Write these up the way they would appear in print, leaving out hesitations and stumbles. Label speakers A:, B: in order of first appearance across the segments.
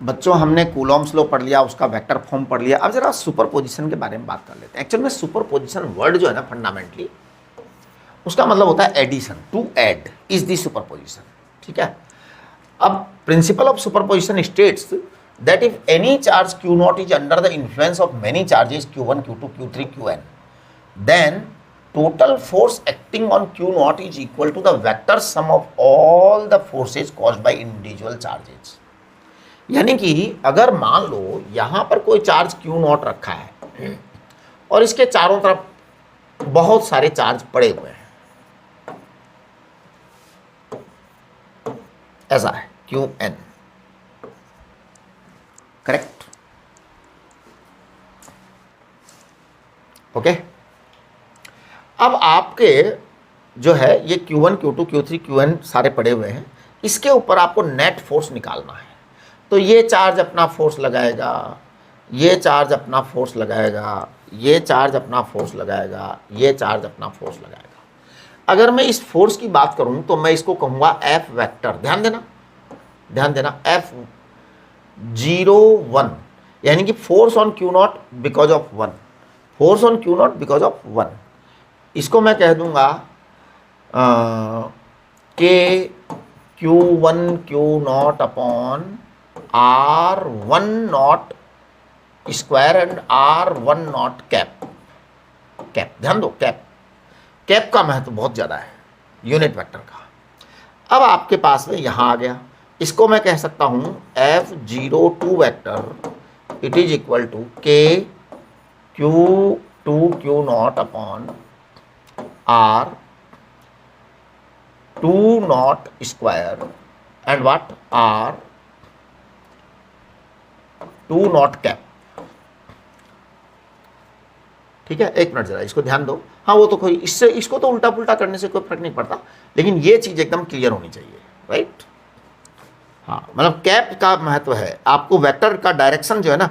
A: बच्चों हमने Coulomb's law पढ़ लिया, उसका वेक्टर फॉर्म पढ़ लिया। अब जरा सुपरपोजिशन के बारे में बात कर लेते हैं। एक्चुअल में सुपरपोजिशन वर्ड जो है ना, फंडामेंटली उसका मतलब होता है addition, to add is the superposition. ठीक है। अब principle of superposition states that if any charge q naught is under the influence of many charges Q1, Q2, Q3, Qn, then total force acting on Q naught is equal to the vector sum of all the forces caused by individual charges। यानी कि अगर मान लो यहां पर कोई charge Q not रखा है और इसके चारों तरफ बहुत सारे चार्ज पड़े हुए हैं, ऐसा है Qn, करेक्ट? ओके। अब आपके जो है ये Q1, Q2, Q3, Qn सारे पड़े हुए हैं, इसके ऊपर आपको नेट फोर्स निकालना है। तो ये चार्ज अपना फोर्स लगाएगा, ये चार्ज अपना फोर्स लगाएगा, ये चार्ज अपना फोर्स लगाएगा, ये चार्ज अपना फोर्स लगाएगा। अगर मैं इस फोर्स की बात करूं तो मैं इसको कहूंगा F वेक्टर। ध्यान देना, ध्यान देना, F01, यानी कि force on Q not because of 1, force on Q not because of 1। इसको मैं कह दूंगा के Q1 Q naught upon R1 not square and R1 not cap. Cap ध्यान दो, कैप, कैप का महत्व बहुत ज़्यादा है यूनिट वेक्टर का। अब आपके पास में यहाँ आ गया, इसको मैं कह सकता हूँ F02 vector it is equal to k Q2 Q naught upon R2 naught square and what R2 naught cap. ठीक है, एक मिनट जरा इसको ध्यान दो। हाँ वो तो कोई इससे इसको तो उल्टा पुल्टा करने से कोई फर्क नहीं पड़ता, लेकिन ये चीज एकदम क्लियर होनी चाहिए, राइट? हाँ, मतलब कैप का महत्व है। आपको वेक्टर का डायरेक्शन जो है ना,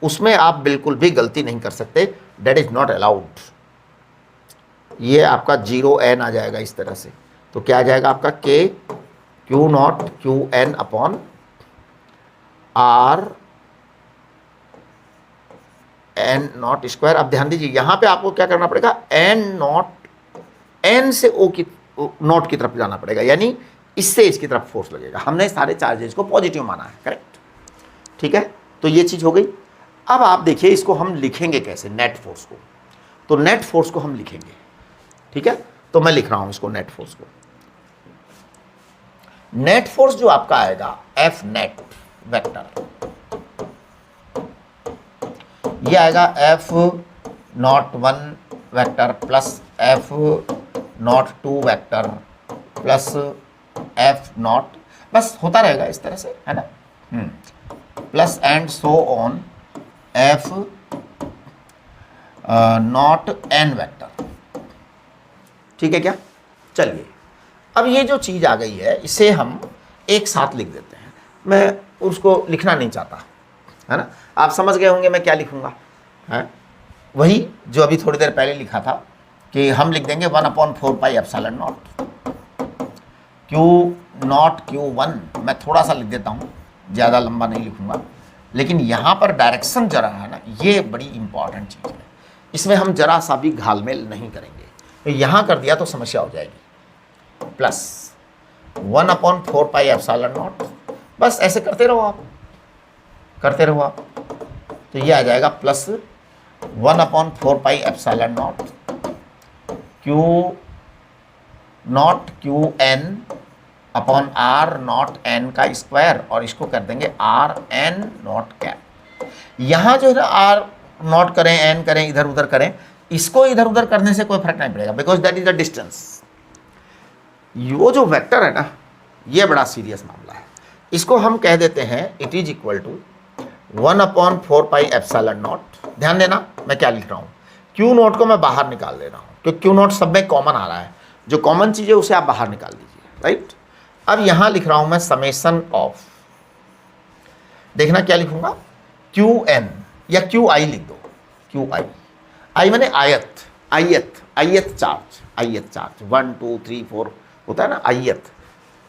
A: उसमें आप बिल्कुल भी गलती नहीं कर सकते, दैट इज नॉट अलाउड। ये आपका 0n आ जाएगा इस तरह से, तो क्या आ जाएगा आपका के Q not Qn upon R n not square. अब ध्यान दीजिए यहाँ पे आपको क्या करना पड़ेगा, n नॉट, n से o की नॉट की तरफ जाना पड़ेगा, यानी इससे इसकी तरफ फोर्स लगेगा। हमने सारे चार्जेस को पॉजिटिव माना है, करेक्ट? ठीक है, तो ये चीज हो गई। अब आप देखिए इसको हम लिखेंगे कैसे, नेट फोर्स को। तो नेट फोर्स को हम लिखेंगे, ठीक है? तो मैं लिख रहा हूं इसको, नेट फोर्स को। नेट फोर्स जो आपका आएगा F नेट वेक्टर, ये आएगा F01 vector plus F02 vector plus F0, बस होता रहेगा इस तरह से, है ना? Plus and so on F not n vector. ठीक है क्या? चलिए, अब ये जो चीज आ गई है इसे हम एक साथ लिख देते हैं। मैं उसको लिखना नहीं चाहता, है ना? आप समझ गए होंगे मैं क्या लिखूंगा, है वही जो अभी थोड़ी देर पहले लिखा था कि हम लिख देंगे 1/4 epsilon not Q not Q1। मैं थोड़ा सा लिख देता हूँ, ज़्यादा लंबा नहीं लिखूंगा, लेकिन यहाँ पर डायरेक्शन जरा है ना, ये बड़ी इंपॉर्टेंट चीज़ है, इसमें हम जरा सा भी घालमेल नहीं करेंगे। तो यहाँ कर दिया तो समस्या हो जाएगी। प्लस 1/4 एप्सिलॉन नॉट, बस ऐसे करते रहो आप, करते रहो आप। तो ये आ जाएगा plus 1/4 epsilon not Q not Qn upon R not n का स्क्वायर, और इसको कर देंगे Rn नॉट कैप। यहाँ जो है R नॉट करें, n करें, इधर उधर करें, इसको इधर उधर करने से कोई फर्क नहीं पड़ेगा, because that is the distance. वो जो वेक्टर है ना, ये बड़ा सीरियस मामला है। इसको हम कह देते हैं it is equal to 1/4 epsilon naught. ध्यान देना मैं क्या लिख रहा हूँ, Q नॉट को मैं बाहर निकाल दे रहा हूँ, क्योंकि Q नॉट सब में कॉमन आ रहा है, जो कॉमन चीज़ है उसे आप बाहर निकाल दीजिए, राइट? अब यहाँ लिख रहा हूँ मैं समेशन ऑफ, देखना क्या लिखूंगा, Qn या Qi लिख दो, Qi, आई मैंने आयत, आयत चार्ज 1 2 3 4 होता है ना, आयत।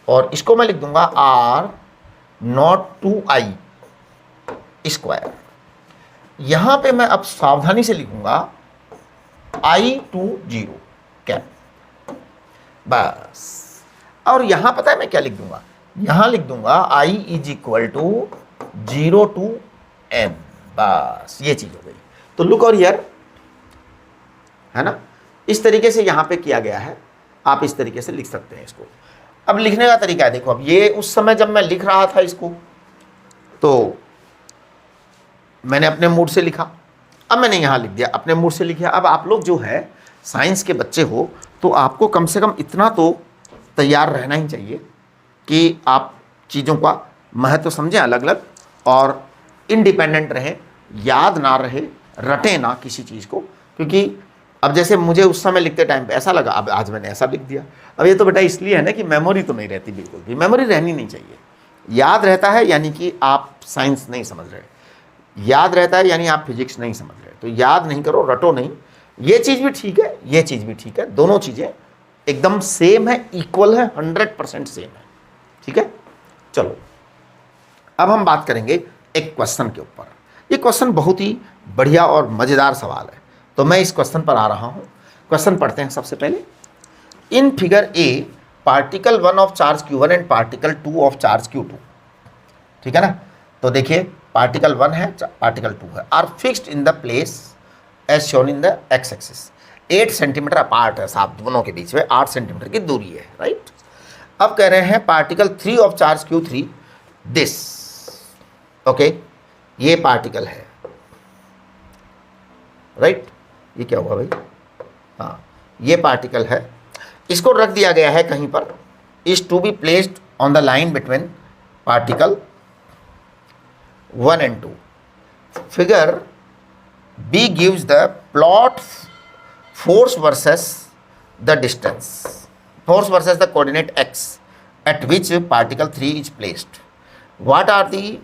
A: और इसको मैं लिख दूंगा R naught to i square. यहां पे मैं अब सावधानी से लिखूंगा I20 कैप, बस। और यहां पता है मैं क्या लिख दूंगा, यहां लिख दूंगा I is equal to 0 to n, बस ये चीज हो गई। तो लुक और हियर, है ना, इस तरीके से यहां पे किया गया है, आप इस तरीके से लिख सकते हैं इसको। अब लिखने का तरीका है, देखो अब ये उस समय जब मैं लिख रहा था इसको तो मैंने अपने मूड से लिखा, अब मैंने यहां लिख दिया अपने मूड से लिखा। अब आप लोग जो है साइंस के बच्चे हो तो आपको कम से कम इतना तो तैयार रहना ही चाहिए कि आप चीज़ों का महत्व समझें अलग अलग, और इंडिपेंडेंट रहें, याद ना रहे, रटें ना किसी चीज़ को। क्योंकि अब जैसे मुझे उस समय लिखते टाइम पे ऐसा लगा, अब आज मैंने ऐसा लिख दिया। अब ये तो बेटा इसलिए है ना कि मेमोरी तो नहीं रहती, बिल्कुल भी मेमोरी रहनी नहीं चाहिए। याद रहता है यानी कि आप साइंस नहीं समझ रहे, याद रहता है यानी आप फिजिक्स नहीं समझ रहे। तो याद नहीं करो, रटो नहीं। ये चीज़ भी ठीक है, ये चीज़ भी ठीक है, दोनों चीज़ें एकदम सेम है, इक्वल है, 100% सेम है, ठीक है। चलो अब हम बात करेंगे एक क्वेश्चन के ऊपर। ये क्वेश्चन बहुत ही बढ़िया और मज़ेदार सवाल है, तो मैं इस क्वेश्चन पर आ रहा हूँ। क्वेश्चन पढ़ते हैं सबसे पहले। In figure A particle 1 of charge Q1 and particle 2 of charge Q2, ठीक है ना। तो देखिए पार्टिकल 1 है, पार्टिकल 2 है, are fixed in the place as shown in the x axis, 8 centimetre apart है, साथ दोनों के बीच में 8 सेंटीमीटर की दूरी है, राइट। अब कह रहे हैं particle 3 of charge Q3 this, okay, ये पार्टिकल है, राइट। ये क्या हुआ भाई, हाँ ये पार्टिकल है, इसको रख दिया गया है कहीं पर, is to be placed on the line between particle 1 and 2. Figure B gives the plot force versus the distance, force versus the coordinate x at which particle 3 is placed. What are the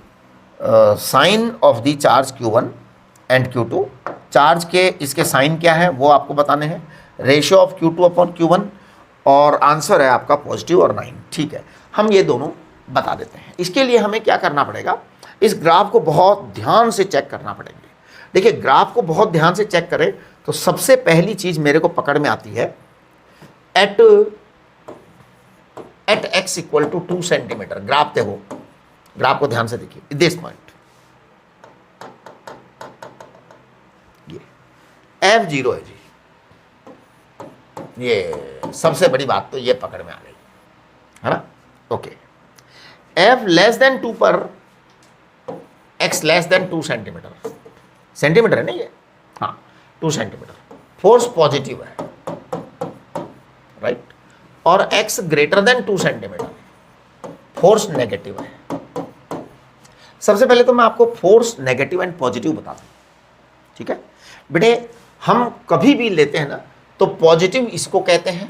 A: sign of the charge Q1 and Q2? Charge के इसके sign क्या है वो आपको बताने हैं, ratio of Q2 upon Q1, और answer है आपका पॉजिटिव और 9, ठीक है। हम ये दोनों बता देते हैं। इसके लिए हमें क्या करना पड़ेगा, इस ग्राफ को बहुत ध्यान से चेक करना पड़ेगा। देखिए ग्राफ को बहुत ध्यान से चेक करें तो सबसे पहली चीज मेरे को पकड़ में आती है, at x equal to 2 centimetre. Graph देखो, ग्राफ को ध्यान से देखिए, दिस पॉइंट ये F0 है जी। ये सबसे बड़ी बात तो ये पकड़ में आ गई, है ना, ओके। F लेस देन 2 पर x less than 2 centimetre, centimetre है ना ये, हाँ 2 सेंटीमीटर, फोर्स पॉजिटिव है, राइट। और x greater than 2 centimetre, force negative है। सबसे पहले तो मैं आपको फोर्स नेगेटिव एंड पॉजिटिव बता दूं, ठीक है बेटे। हम कभी भी लेते हैं ना तो पॉजिटिव इसको कहते हैं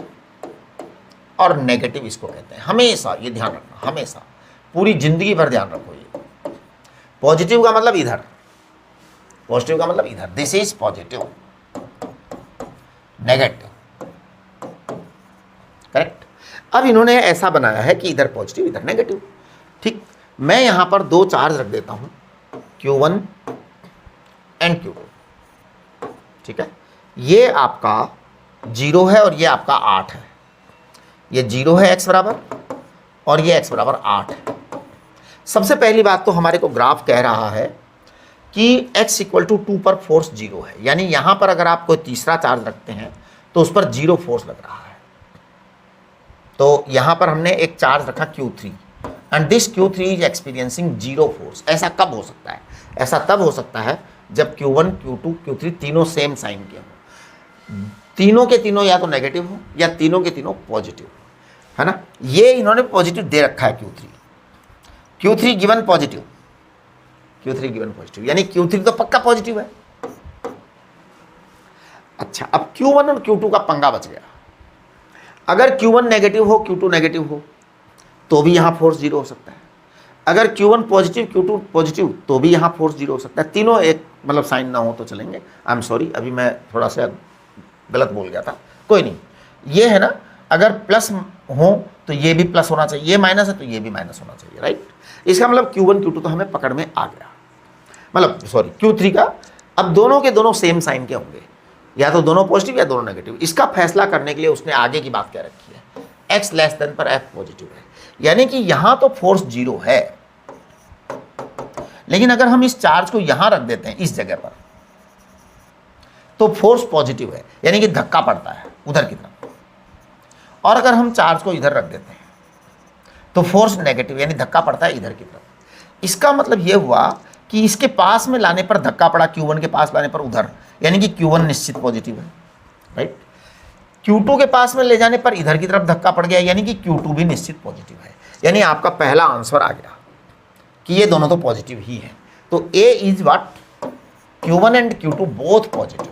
A: और नेगेटिव इसको कहते हैं, हमेशा ये ध्यान रखना, हमेशा पूरी जिंदगी भर ध्यान रखो। ये पॉजिटिव का मतलब इधर, पॉजिटिव का मतलब इधर, this is positive, negative, correct. अब इन्होंने ऐसा बनाया है कि इधर पॉजिटिव इधर नेगेटिव, ठीक। मैं यहां पर 2 चार्ज रख देता हूं, Q1 एंड Q2, ठीक है। ये आपका 0 है और ये आपका 8 है, ये 0 है x बराबर और ये x बराबर 8 है। सबसे पहली बात तो हमारे को ग्राफ कह रहा है कि x इक्वल टू 2 पर फोर्स 0 है, यानी यहां पर अगर आप कोई तीसरा चार्ज रखते हैं तो उस पर 0 फोर्स लग रहा है। तो यहां पर हमने एक चार्ज रखा Q3 and this Q3 is experiencing 0 force. ऐसा कब हो सकता है, ऐसा तब हो सकता है जब Q1 Q2 Q3 तीनों सेम साइन के हों, तीनों के तीनों या तो नेगेटिव हो या तीनों के तीनों पॉजिटिव, है ना। ये इन्होंने पॉजिटिव दे रखा है, Q3 given positive, Q3 given positive, यानी Q3 तो पक्का पॉजिटिव है। अच्छा, अब Q1 और Q2 का पंगा बच गया। अगर Q1 नेगेटिव हो Q2 नेगेटिव हो तो भी यहां फोर्स 0 हो सकता है। अगर Q1 पॉजिटिव Q2 पॉजिटिव तो भी यहां फोर्स 0 हो सकता है। तीनों एक मतलब साइन ना हो तो चलेंगे। आई एम सॉरी, अभी मैं थोड़ा सा गलत बोल गया था, कोई नहीं। ये है ना, अगर प्लस हो तो ये भी प्लस होना चाहिए, ये माइनस है तो ये भी माइनस होना चाहिए, राइट। इसका मतलब Q1 Q2 तो हमें पकड़ में आ गया। मतलब सॉरी Q3 का, अब दोनों के दोनों सेम साइन के होंगे, या तो दोनों पॉजिटिव या दोनों नेगेटिव। इसका फैसला करने के लिए उसने आगे की बात क्या रखी है, x लेस देन पर f पॉजिटिव है, यानी कि यहां तो फोर्स 0 है, लेकिन अगर हम इस चार्ज को यहां रख देते हैं इस जगह पर, तो फोर्स पॉजिटिव है, यानी कि धक्का पड़ता है उधर की तरफ। और अगर हम चार्ज को इधर रख देते हैं तो फोर्स नेगेटिव, यानी धक्का पड़ता है इधर की तरफ। इसका मतलब यह हुआ कि इसके पास में लाने पर धक्का पड़ा, Q1 के पास लाने पर उधर, यानी कि Q1 निश्चित पॉजिटिव है, राइट। Q2 के पास में ले जाने पर इधर की तरफ धक्का पड़ गया, यानी कि Q2 भी निश्चित पॉजिटिव है। यानी आपका पहला आंसर आ गया कि ये दोनों तो पॉजिटिव ही है। तो A is what, Q1 and Q2 both positive.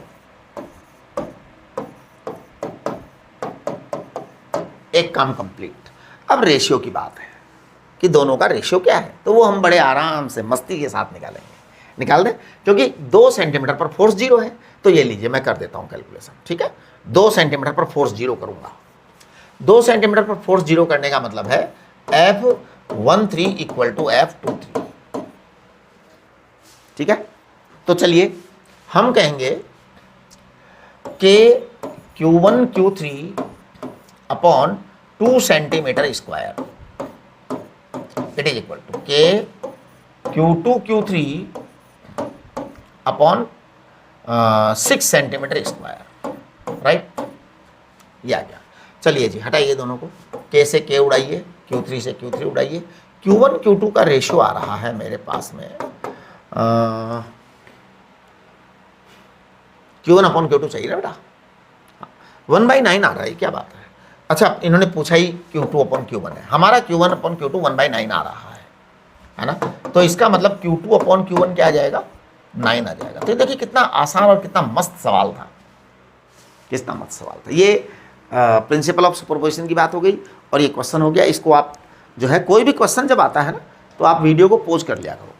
A: एक काम कंप्लीट। अब रेशियो की बात है कि दोनों का रेशियो क्या है, तो वो हम बड़े आराम से मस्ती के साथ निकाल दें, क्योंकि 2 सेंटीमीटर पर फोर्स 0 है। तो ये लीजिए मैं कर देता हूं कैलकुलेशन, ठीक है। 2 सेंटीमीटर पर फोर्स 0 करूंगा। 2 सेंटीमीटर पर फोर्स 0 करने का मतलब है F13 इक्वल टू F23, ठीक है। तो चलिए हम कहेंगे कि Q1 Q3 upon 2 centimetre square it is equal to k Q2 Q3 upon 6 centimetre square, right. ये आ गया। चलिए जी हटाइए दोनों को, K से K उड़ाइए, Q3 से Q3 उड़ाइए। Q1 Q2 का रेशियो आ रहा है मेरे पास में Q1 अपॉन Q2 चाहिए ना बेटा, 1/9 आ रहा है, क्या बात है। अच्छा इन्होंने पूछा ही Q2 अपॉन Q1 है, हमारा Q1 अपॉन Q2 1/9 आ रहा है ना। तो इसका मतलब Q2 अपॉन Q1 क्या आ जाएगा, 9 आ जाएगा। तो देखिए कितना आसान और कितना मस्त सवाल था, कितना मस्त सवाल था। ये प्रिंसिपल ऑफ सुपरपोजिशन की बात हो गई और ये क्वेश्चन हो गया। इसको आप जो है कोई भी क्वेश्चन जब आता है ना, तो आप वीडियो को पॉज कर लिया करो।